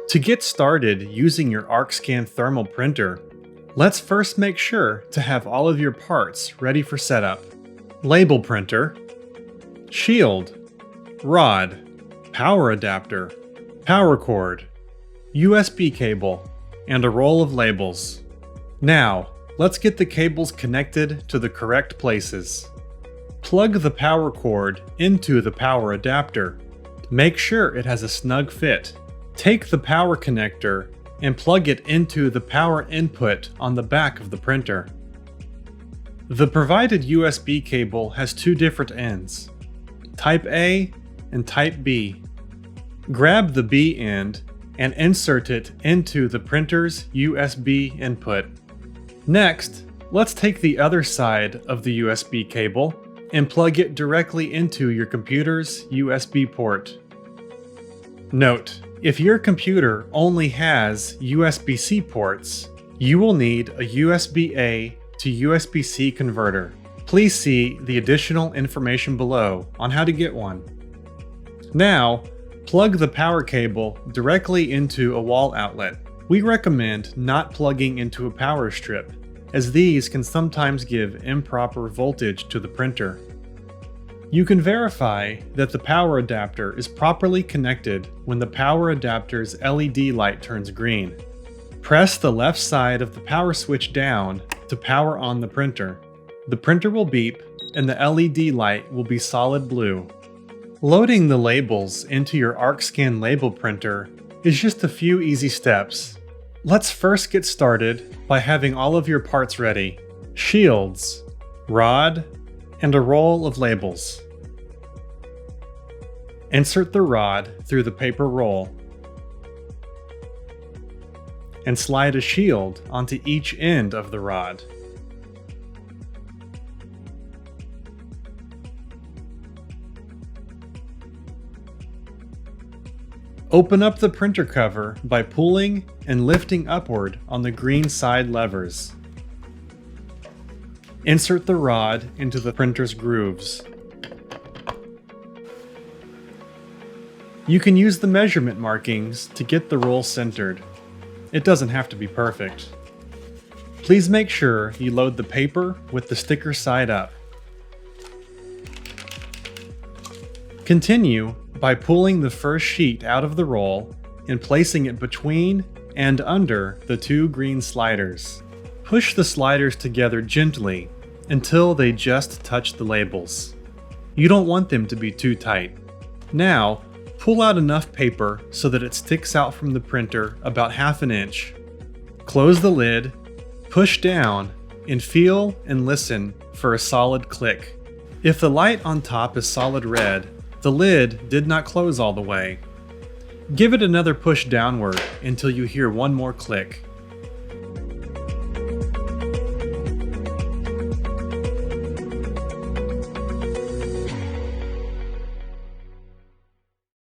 To get started using your Arkscan thermal printer, let's first make sure to have all of your parts ready for setup. Label printer, shield, rod, power adapter, power cord, USB cable, and a roll of labels. Now, let's get the cables connected to the correct places. Plug the power cord into the power adapter. Make sure it has a snug fit. Take the power connector and plug it into the power input on the back of the printer. The provided USB cable has two different ends, Type A and Type B. Grab the B end and insert it into the printer's USB input. Next, let's take the other side of the USB cable and plug it directly into your computer's USB port. Note, if your computer only has USB-C ports, you will need a USB-A to USB-C converter. Please see the additional information below on how to get one. Now, plug the power cable directly into a wall outlet. We recommend not plugging into a power strip, as these can sometimes give improper voltage to the printer. You can verify that the power adapter is properly connected when the power adapter's LED light turns green. Press the left side of the power switch down to power on the printer. The printer will beep and the LED light will be solid blue. Loading the labels into your Arkscan label printer is just a few easy steps. Let's first get started by having all of your parts ready: shields, rod, and a roll of labels. Insert the rod through the paper roll and slide a shield onto each end of the rod. Open up the printer cover by pulling and lifting upward on the green side levers. Insert the rod into the printer's grooves. You can use the measurement markings to get the roll centered. It doesn't have to be perfect. Please make sure you load the paper with the sticker side up. Continue by pulling the first sheet out of the roll and placing it between and under the two green sliders. Push the sliders together gently until they just touch the labels. You don't want them to be too tight. Now, pull out enough paper so that it sticks out from the printer about ½ an inch. Close the lid, push down, and feel and listen for a solid click. If the light on top is solid red, the lid did not close all the way. Give it another push downward until you hear one more click.